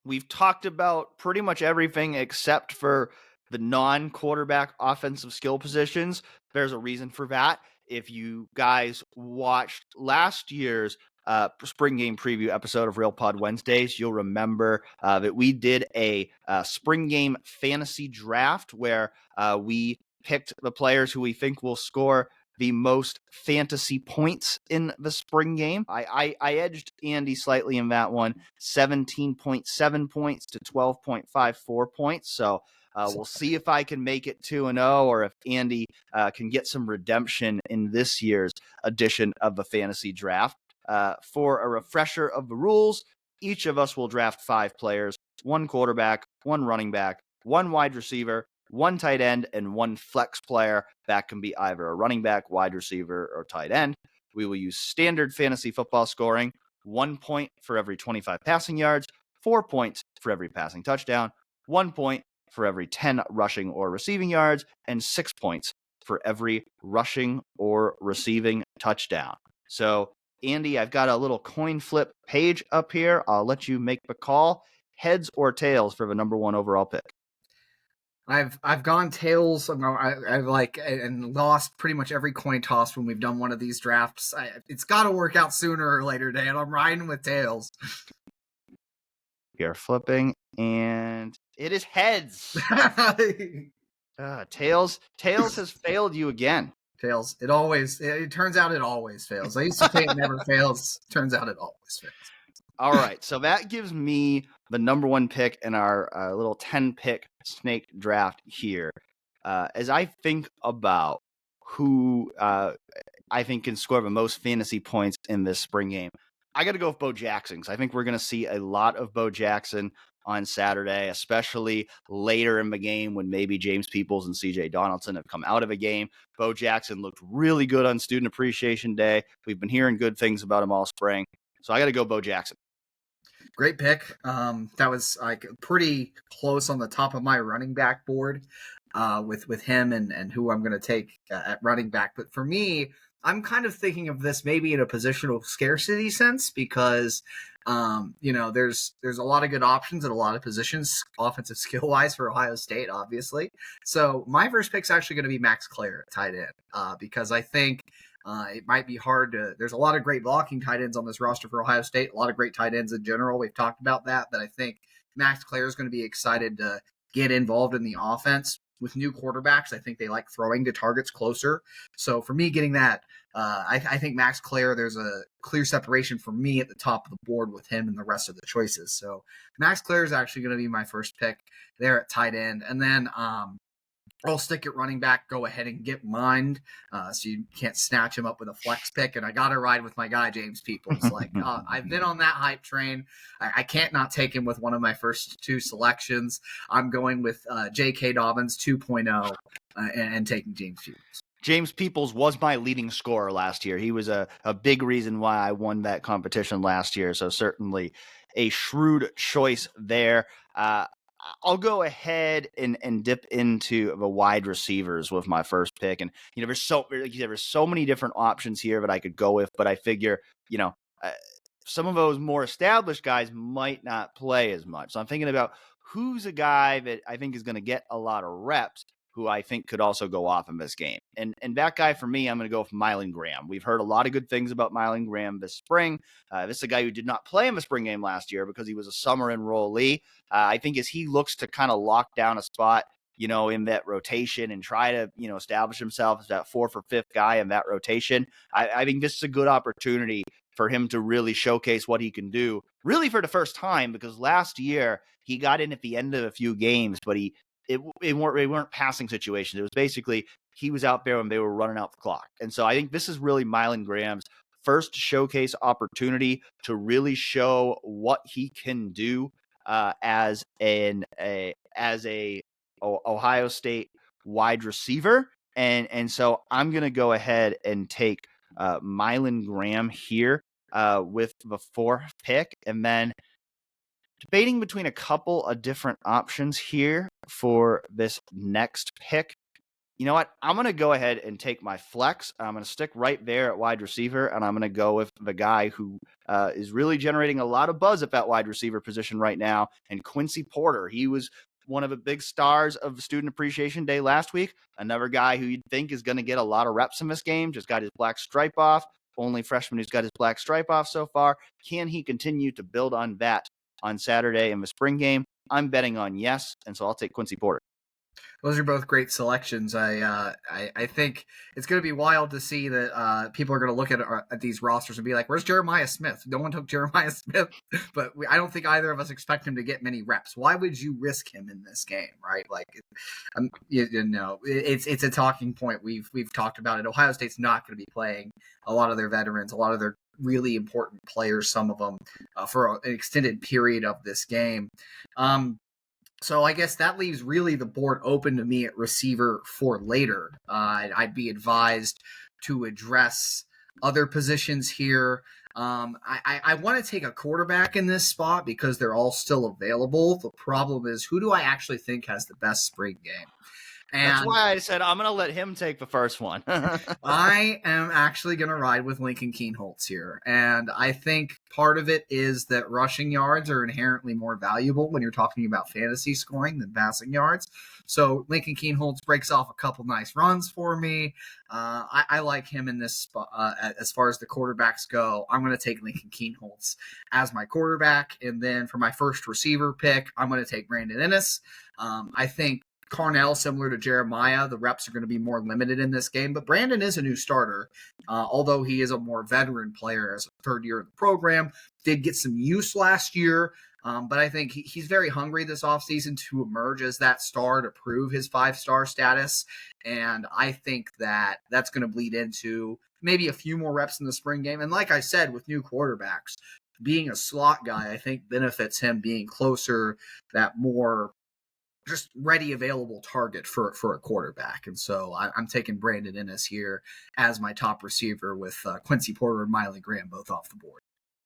We've talked about pretty much everything except for the non-quarterback offensive skill positions. There's a reason for that. If you guys watched last year's spring game preview episode of Real Pod Wednesdays, you'll remember that we did a spring game fantasy draft where we picked the players who we think will score the most fantasy points in the spring game. I edged Andy slightly in that one, 17.7 points to 12.54 points. So we'll see if I can make it 2-0, or if Andy can get some redemption in this year's edition of the fantasy draft. For a refresher of the rules, each of us will draft 5 players: 1 quarterback, 1 running back, 1 wide receiver, 1 tight end, and 1 flex player. That can be either a running back, wide receiver, or tight end. We will use standard fantasy football scoring: 1 point for every 25 passing yards, 4 points for every passing touchdown, 1 point for every 10 rushing or receiving yards, and 6 points for every rushing or receiving touchdown. So, Andy, I've got a little coin flip page up here. I'll let you make the call. Heads or tails for the number 1 overall pick? I've gone tails. I've and lost pretty much every coin toss when we've done one of these drafts. It's got to work out sooner or later, Dan. I'm riding with tails. You're flipping, and it is heads. Tails has failed you again. Tails. It turns out it always fails. I used to say it never fails. Turns out it always fails. All right, so that gives me the number 1 pick in our little 10-pick snake draft here. As I think about who I think can score the most fantasy points in this spring game, I got to go with Bo Jackson. I think we're going to see a lot of Bo Jackson on Saturday, especially later in the game when maybe James Peoples and CJ Donaldson have come out of a game. Bo Jackson looked really good on Student Appreciation Day. We've been hearing good things about him all spring. So I got to go Bo Jackson. Great pick. That was pretty close on the top of my running back board with him and who I'm going to take at running back. But for me, I'm kind of thinking of this maybe in a positional scarcity sense because, there's a lot of good options at a lot of positions, offensive skill wise for Ohio State, obviously. So my first pick is actually going to be Max Clare at tight end because I think it might be hard to. There's a lot of great blocking tight ends on this roster for Ohio State. A lot of great tight ends in general. We've talked about that, but I think Max Clare is going to be excited to get involved in the offense. With new quarterbacks, I think they like throwing to targets closer. So for me, getting that, I think Max Clare, there's a clear separation for me at the top of the board with him and the rest of the choices. So Max Clare is actually going to be my first pick there at tight end. And then I'll stick at running back, go ahead and get mine, so you can't snatch him up with a flex pick. And I got to ride with my guy, James Peoples. I've been on that hype train. I can't not take him with one of my first two selections. I'm going with J.K. Dobbins 2.0 and taking James Peoples. James Peoples was my leading scorer last year. He was a big reason why I won that competition last year. So certainly a shrewd choice there. I'll go ahead and dip into the wide receivers with my first pick. And, there's so many different options here that I could go with, but I figure, some of those more established guys might not play as much. So I'm thinking about who's a guy that I think is going to get a lot of reps, who I think could also go off in this game. And that guy for me, I'm going to go with Mylan Graham. We've heard a lot of good things about Mylan Graham this spring. This is a guy who did not play in the spring game last year because he was a summer enrollee. I think as he looks to kind of lock down a spot, in that rotation and try to, establish himself as that 4th or 5th guy in that rotation, I think this is a good opportunity for him to really showcase what he can do, really for the first time, because last year he got in at the end of a few games, but it weren't passing situations. It was basically he was out there when they were running out the clock. And so I think this is really Mylan Graham's first showcase opportunity to really show what he can do as a Ohio State wide receiver. And so I'm going to go ahead and take Mylan Graham here with the 4th pick, and then debating between a couple of different options here for this next pick. You know what? I'm going to go ahead and take my flex. I'm going to stick right there at wide receiver, and I'm going to go with the guy who is really generating a lot of buzz at that wide receiver position right now, and Quincy Porter. He was one of the big stars of Student Appreciation Day last week. Another guy who you'd think is going to get a lot of reps in this game, just got his black stripe off. Only freshman who's got his black stripe off so far. Can he continue to build on that on Saturday in the spring game? I'm betting on yes, and so I'll take Quincy Porter. Those are both great selections. I think it's going to be wild to see that people are going to look at these rosters and be like, "Where's Jeremiah Smith?" No one took Jeremiah Smith, but I don't think either of us expect him to get many reps. Why would you risk him in this game, right? It's a talking point. We've talked about it. Ohio State's not going to be playing a lot of their veterans, a lot of their really important players, some of them for an extended period of this game. So I guess that leaves really the board open to me at receiver for later. I'd be advised to address other positions here. I want to take a quarterback in this spot because they're all still available. The problem is, who do I actually think has the best spring game? And that's why I said I'm going to let him take the first one. I am actually going to ride with Lincoln Kienholz here. And I think part of it is that rushing yards are inherently more valuable when you're talking about fantasy scoring than passing yards. So Lincoln Kienholz breaks off a couple nice runs for me. I like him in this spot. As far as the quarterbacks go, I'm going to take Lincoln Kienholz as my quarterback. And then for my first receiver pick, I'm going to take Brandon Ennis. I think Carnell, similar to Jeremiah, the reps are going to be more limited in this game, but Brandon is a new starter, although he is a more veteran player as a third year of the program. Did get some use last year, but I think he's very hungry this offseason to emerge as that star, to prove his 5-star status, and I think that that's going to bleed into maybe a few more reps in the spring game. And like I said, with new quarterbacks, being a slot guy, I think benefits him being closer, that more just ready, available target for a quarterback. And so I'm taking Brandon Ennis here as my top receiver with Quincy Porter and Mylan Graham both off the board.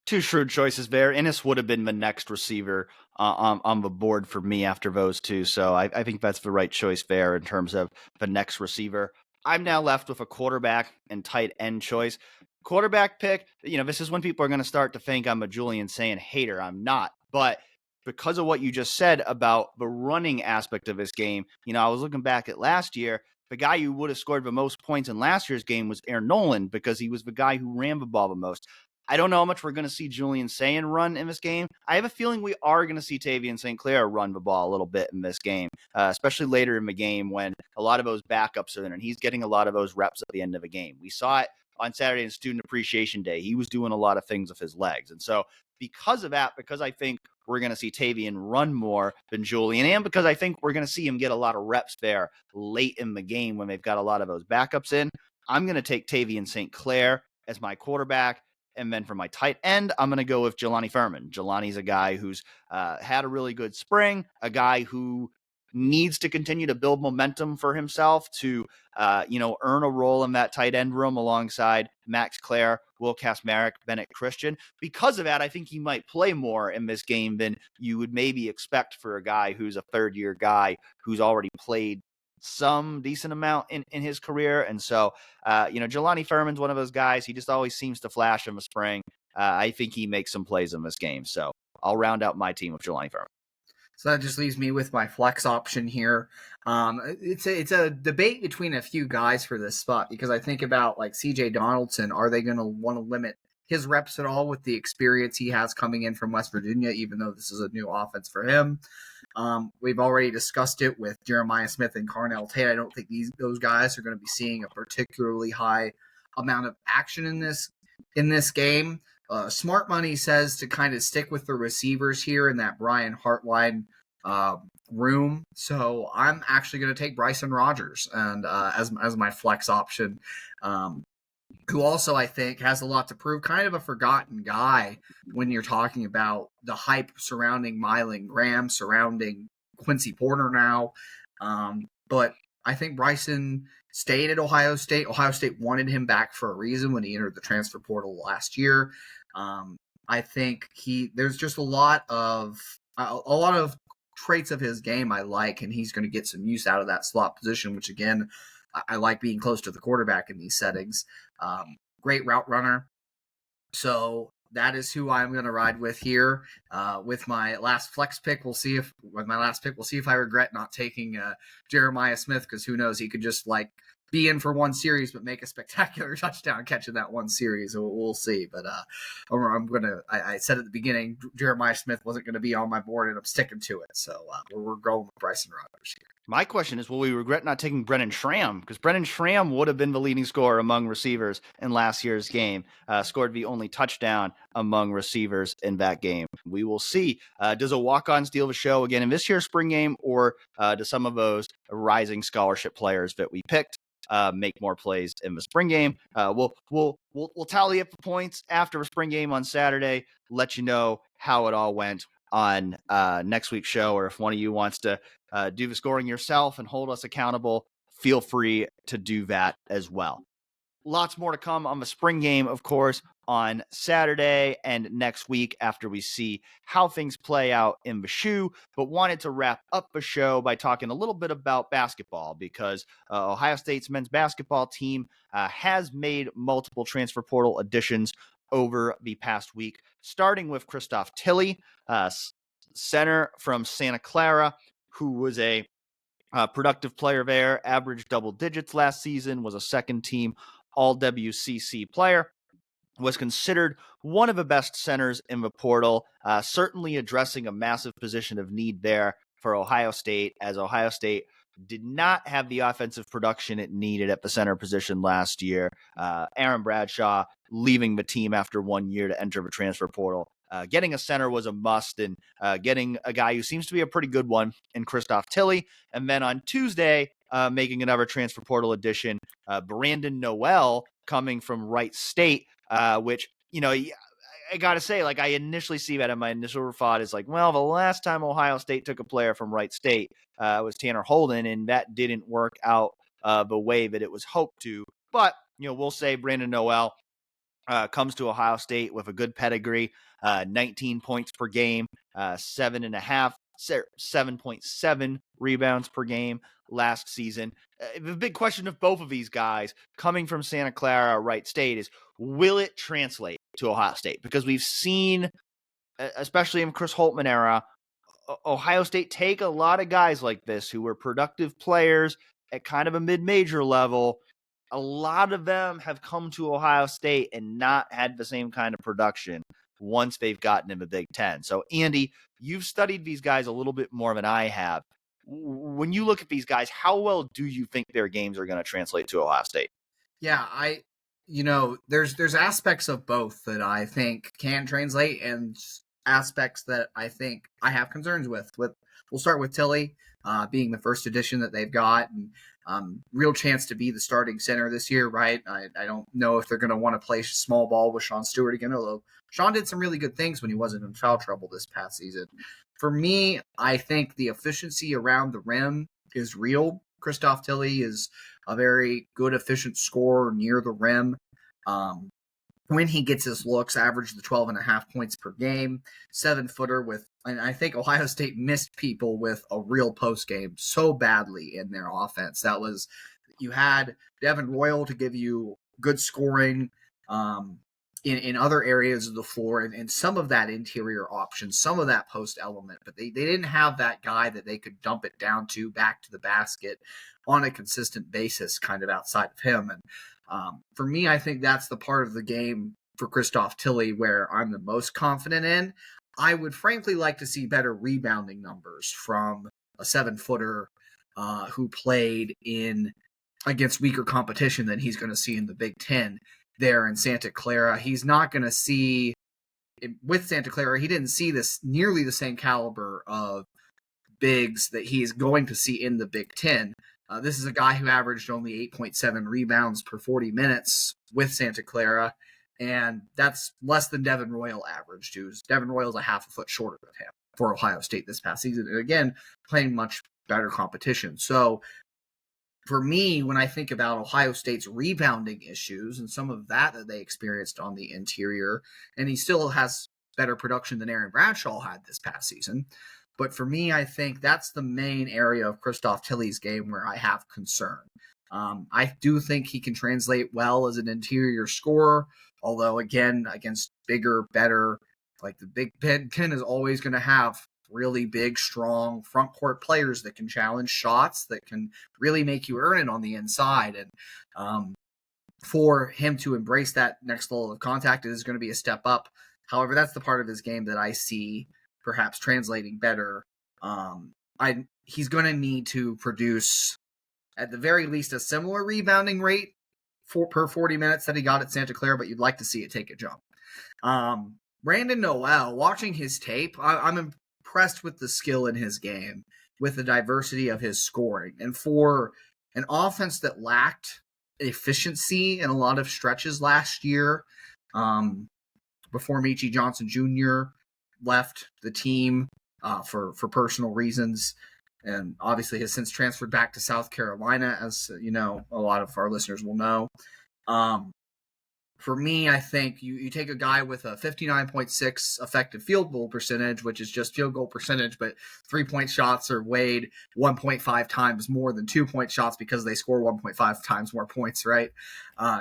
Two shrewd choices there. Ennis would have been the next receiver on the board for me after those two. So I think that's the right choice there in terms of the next receiver. I'm now left with a quarterback and tight end choice. Quarterback pick, this is when people are going to start to think I'm a Julian Sayin hater. I'm not. But because of what you just said about the running aspect of this game, I was looking back at last year. The guy who would have scored the most points in last year's game was Aaron Nolan because he was the guy who ran the ball the most. I don't know how much we're going to see Julian Sayin run in this game. I have a feeling we are going to see Tavian St. Clair run the ball a little bit in this game, especially later in the game when a lot of those backups are in, and he's getting a lot of those reps at the end of the game. We saw it on Saturday in Student Appreciation Day. He was doing a lot of things with his legs. And so because of that, because I think we're going to see Tavian run more than Julian, and because I think we're going to see him get a lot of reps there late in the game when they've got a lot of those backups in, I'm going to take Tavian St. Clair as my quarterback. And then for my tight end, I'm going to go with Jelani Furman. Jelani's a guy who's had a really good spring, a guy who needs to continue to build momentum for himself to, earn a role in that tight end room alongside Max Clare, Will Kasmarek, Bennett Christian. Because of that, I think he might play more in this game than you would maybe expect for a guy who's a third-year guy who's already played some decent amount in his career. And so, Jelani Furman's one of those guys. He just always seems to flash in the spring. I think he makes some plays in this game. So I'll round out my team with Jelani Furman. So that just leaves me with my flex option here. It's a debate between a few guys for this spot because I think about like CJ Donaldson. Are they going to want to limit his reps at all with the experience he has coming in from West Virginia, even though this is a new offense for him? We've already discussed it with Jeremiah Smith and Carnell Tate. I don't think those guys are going to be seeing a particularly high amount of action in this game. Smart money says to kind of stick with the receivers here in that Brian Hartline room. So I'm actually going to take Bryson Rogers and as my flex option, who also I think has a lot to prove. Kind of a forgotten guy when you're talking about the hype surrounding Mylan Graham, surrounding Quincy Porter now. But I think Bryson stayed at Ohio State. Ohio State wanted him back for a reason when he entered the transfer portal last year. I think there's just a lot of traits of his game I like, and he's going to get some use out of that slot position, which again, I like being close to the quarterback in these settings. Great route runner. So that is who I'm going to ride with here. With my last flex pick, we'll see if I regret not taking Jeremiah Smith, because who knows, he could just like be in for one series but make a spectacular touchdown catching that one series. We'll see. But I said at the beginning, Jeremiah Smith wasn't going to be on my board, and I'm sticking to it. So we're going with Bryson Rogers here. My question is, will we regret not taking Brennan Schramm? Because Brennan Schramm would have been the leading scorer among receivers in last year's game, scored the only touchdown among receivers in that game. We will see. Does a walk-on steal the show again in this year's spring game, or do some of those rising scholarship players that we picked make more plays in the spring game? We'll tally up the points after the spring game on Saturday, let you know how it all went on next week's show, or if one of you wants to do the scoring yourself and hold us accountable, feel free to do that as well. Lots more to come on the spring game, of course, on Saturday and next week after we see how things play out in the shoe, but wanted to wrap up the show by talking a little bit about basketball, because Ohio State's men's basketball team has made multiple transfer portal additions over the past week, starting with Christoph Tilley, center from Santa Clara, who was a productive player there, averaged double digits last season, was a second-team All-WCC player, was considered one of the best centers in the portal, certainly addressing a massive position of need there for Ohio State, as Ohio State did not have the offensive production it needed at the center position last year. Aaron Bradshaw leaving the team after 1 year to enter the transfer portal. Getting a center was a must, and getting a guy who seems to be a pretty good one in Christoph Tilley. And then on Tuesday, making another transfer portal addition, Brandon Noel, coming from Wright State, which, I got to say, like, I initially see that, and my initial thought is like, well, the last time Ohio State took a player from Wright State was Tanner Holden, and that didn't work out the way that it was hoped to. But, we'll say Brandon Noel comes to Ohio State with a good pedigree, 19 points per game, 7.7 rebounds per game last season. The big question of both of these guys coming from Santa Clara, Wright State, is will it translate to Ohio State? Because we've seen, especially in Chris Holtmann era, Ohio State take a lot of guys like this who were productive players at kind of a mid-major level a lot of them have come to Ohio State and not had the same kind of production once they've gotten in the Big Ten. So, Andy, you've studied these guys a little bit more than I have. When you look at these guys, how well do you think their games are going to translate to Ohio State? Yeah, there's aspects of both that I think can translate, and aspects that I think I have concerns with. We'll start with Tilly, being the first addition that they've got, and real chance to be the starting center this year, right? I don't know if they're going to want to play small ball with Sean Stewart again, although Sean did some really good things when he wasn't in foul trouble this past season. For me, I think the efficiency around the rim is real. Christoph Tilly is a very good, efficient scorer near the rim. When he gets his looks, average the 12.5 points per game, 7-footer with, and I think Ohio State missed people with a real post game so badly in their offense. That was, you had Devin Royal to give you good scoring in other areas of the floor, and some of that interior option, some of that post element, but they didn't have that guy that they could dump it down to back to the basket on a consistent basis, kind of outside of him. And for me, I think that's the part of the game for Christoph Tilly where I'm the most confident in. I would frankly like to see better rebounding numbers from a 7-footer who played in against weaker competition than he's going to see in the Big Ten there in Santa Clara. He's not going to see, with Santa Clara, he didn't see this nearly the same caliber of bigs that he is going to see in the Big Ten. This is a guy who averaged only 8.7 rebounds per 40 minutes with Santa Clara, and that's less than Devin Royal averaged. Devin Royal's a half a foot shorter than him for Ohio State this past season, and again, playing much better competition. So for me, when I think about Ohio State's rebounding issues and some of that they experienced on the interior, and he still has better production than Aaron Bradshaw had this past season, but for me, I think that's the main area of Christoph Tilly's game where I have concern. I do think he can translate well as an interior scorer, although, again, against bigger, better, like the Big Ten is always going to have really big, strong front court players that can challenge shots, that can really make you earn it on the inside. And for him to embrace that next level of contact, it is going to be a step up. However, that's the part of his game that I see perhaps translating better. He's going to need to produce, at the very least, a similar rebounding rate per 40 minutes that he got at Santa Clara, but you'd like to see it take a jump. Brandon Noel, watching his tape, I'm impressed with the skill in his game, with the diversity of his scoring. And for an offense that lacked efficiency in a lot of stretches last year, before Michi Johnson Jr. left the team for personal reasons, and obviously has since transferred back to South Carolina, as you know, a lot of our listeners will know. For me, I think you take a guy with a 59.6 effective field goal percentage, which is just field goal percentage, but 3-point shots are weighed 1.5 times more than 2-point shots because they score 1.5 times more points, right?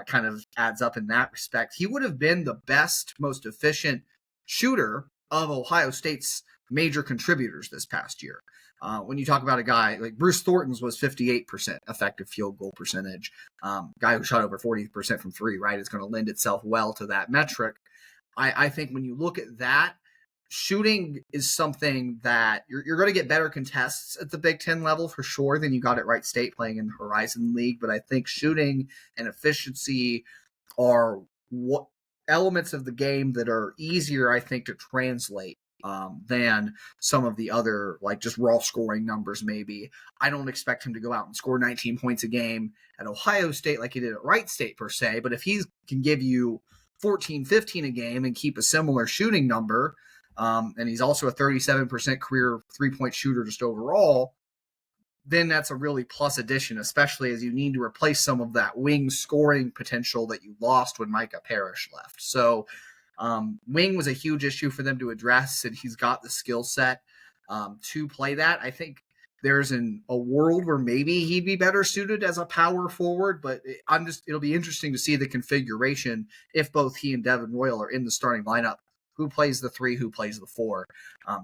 Kind of adds up in that respect. He would have been the best, most efficient shooter of Ohio State's major contributors this past year. When you talk about a guy like Bruce Thornton's was 58% effective field goal percentage, guy who shot over 40% from three, right? It's going to lend itself well to that metric. I think when you look at that, shooting is something that you're going to get better contests at the Big Ten level for sure than you got at Wright State playing in the Horizon League. But I think shooting and efficiency are what elements of the game that are easier, I think, to translate than some of the other, like, just raw scoring numbers maybe. I don't expect him to go out and score 19 points a game at Ohio State like he did at Wright State per se, but if he can give you 14, 15 a game and keep a similar shooting number, and he's also a 37% career 3-point shooter just overall, then that's a really plus addition, especially as you need to replace some of that wing scoring potential that you lost when Micah Parrish left. So wing was a huge issue for them to address, and he's got the skill set to play that. I think there's a world where maybe he'd be better suited as a power forward, but it'll be interesting to see the configuration if both he and Devin Royal are in the starting lineup who plays the 3, who plays the 4,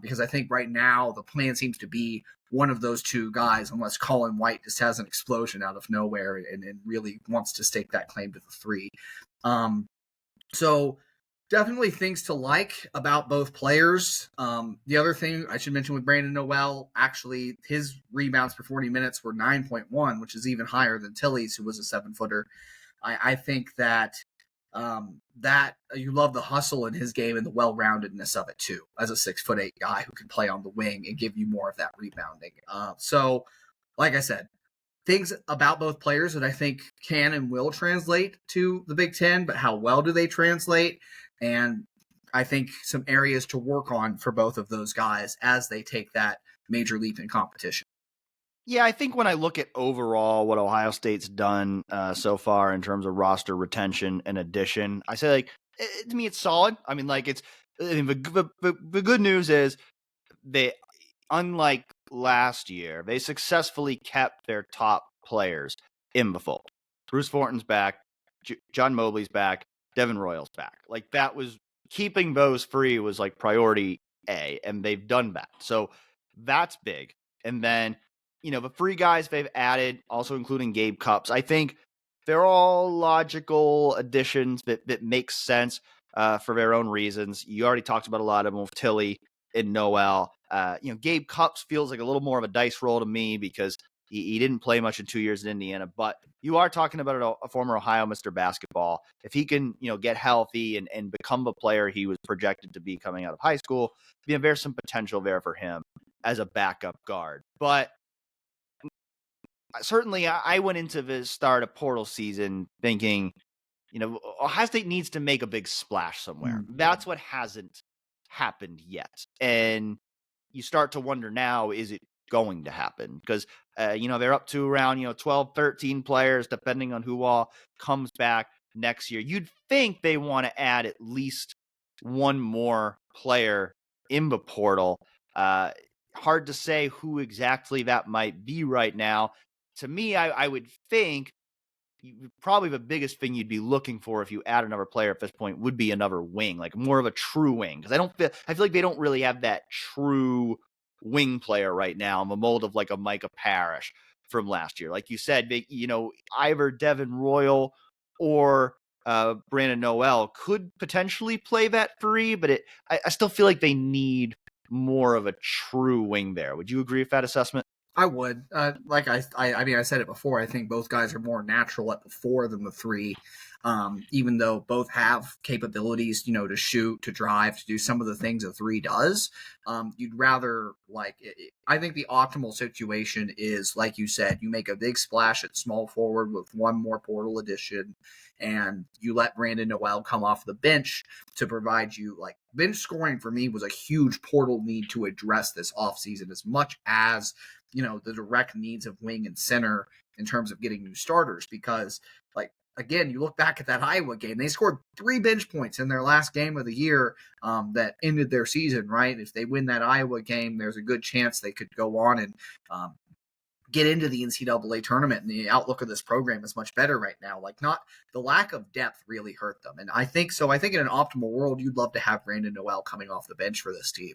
because I think right now the plan seems to be one of those two guys, unless Colin White just has an explosion out of nowhere and really wants to stake that claim to the 3. So definitely things to like about both players. The other thing I should mention with Brandon Noel, actually his rebounds per 40 minutes were 9.1, which is even higher than Tilly's, who was a 7-footer. I think that that you love the hustle in his game and the well-roundedness of it too, as a 6'8" guy who can play on the wing and give you more of that rebounding. So, like I said, things about both players that I think can and will translate to the Big Ten, but how well do they translate? And I think some areas to work on for both of those guys as they take that major leap in competition. Yeah, I think when I look at overall what Ohio State's done so far in terms of roster retention and addition, I say, like, to me, it's solid. I mean, like, the good news is they, unlike last year, they successfully kept their top players in the fold. Bruce Fortin's back, John Mobley's back, Devin Royal's back. Like, that was, keeping those free was like priority A, and they've done that. So that's big. And then, the free guys they've added, also including Gabe Cupps, I think they're all logical additions that make sense for their own reasons. You already talked about a lot of them with Tilly and Noel. Gabe Cupps feels like a little more of a dice roll to me because he didn't play much in 2 years in Indiana, but you are talking about a former Ohio Mr. Basketball. If he can, get healthy and become the player he was projected to be coming out of high school, there's some potential there for him as a backup guard. But certainly I went into the start of portal season thinking, Ohio State needs to make a big splash somewhere. That's what hasn't happened yet. And you start to wonder now, is it going to happen? Because, they're up to around, 12, 13 players, depending on who all comes back next year. You'd think they want to add at least one more player in the portal. Hard to say who exactly that might be right now. To me, I would think probably the biggest thing you'd be looking for if you add another player at this point would be another wing, like more of a true wing. Because I feel like they don't really have that true wing player right now in the mold of like a Micah Parrish from last year. Like you said, they, either Devin Royal or Brandon Noel could potentially play that 3, but I still feel like they need more of a true wing there. Would you agree with that assessment? I would. Like I said it before. I think both guys are more natural at the 4 than the 3. Even though both have capabilities, to shoot, to drive, to do some of the things a 3 does. You'd rather I think the optimal situation is, like you said, you make a big splash at small forward with one more portal addition, and you let Brandon Noel come off the bench to provide you bench scoring. For me, was a huge portal need to address this offseason, as much as the direct needs of wing and center in terms of getting new starters. Because again, you look back at that Iowa game, they scored 3 bench points in their last game of the year that ended their season, right? If they win that Iowa game, there's a good chance they could go on and get into the NCAA tournament, and the outlook of this program is much better right now. Not the lack of depth really hurt them. And I think in an optimal world, you'd love to have Brandon Noel coming off the bench for this team.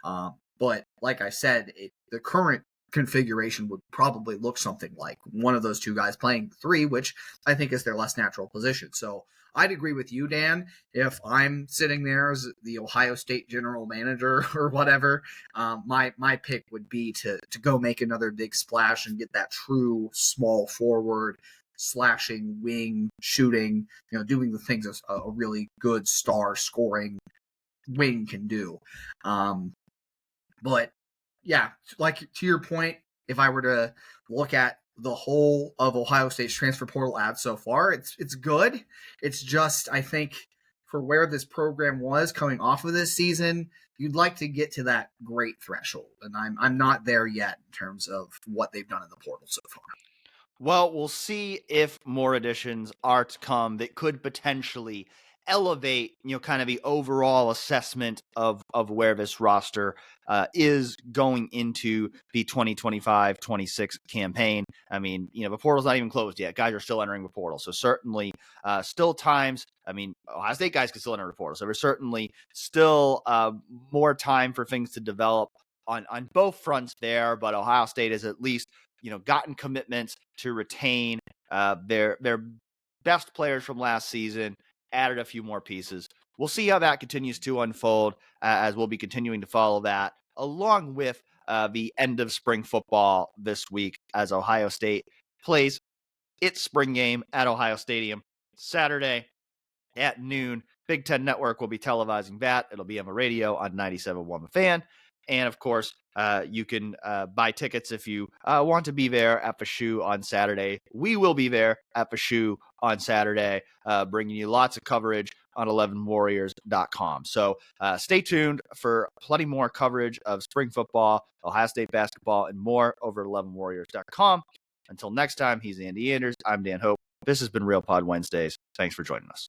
But like I said, the current configuration would probably look something like one of those two guys playing 3, which I think is their less natural position. So I'd agree with you, Dan. If I'm sitting there as the Ohio State general manager or whatever, my pick would be to go make another big splash and get that true small forward, slashing, wing, shooting, doing the things a really good star scoring wing can do. But yeah, to your point, if I were to look at the whole of Ohio State's transfer portal ads so far, it's good. It's just, I think, for where this program was coming off of this season, you'd like to get to that great threshold, and I'm not there yet in terms of what they've done in the portal so far. Well, we'll see if more additions are to come that could potentially elevate, kind of the overall assessment of where this roster is going into the 2025-26 campaign. I mean, the portal's not even closed yet. Guys are still entering the portal. So certainly still times. I mean, Ohio State guys can still enter the portal. So there's certainly still more time for things to develop on both fronts there. But Ohio State has at least, gotten commitments to retain their best players from last season, added a few more pieces. We'll see how that continues to unfold as we'll be continuing to follow that along with the end of spring football this week as Ohio State plays its spring game at Ohio Stadium Saturday at noon. Big Ten Network will be televising that. It'll be on the radio on 97.1 The Fan. And of course, you can buy tickets if you want to be there at the shoe on Saturday. We will be there at the shoe on Saturday, bringing you lots of coverage on 11warriors.com. So stay tuned for plenty more coverage of spring football, Ohio State basketball, and more over at 11warriors.com. Until next time, he's Andy Anders. I'm Dan Hope. This has been Real Pod Wednesdays. Thanks for joining us.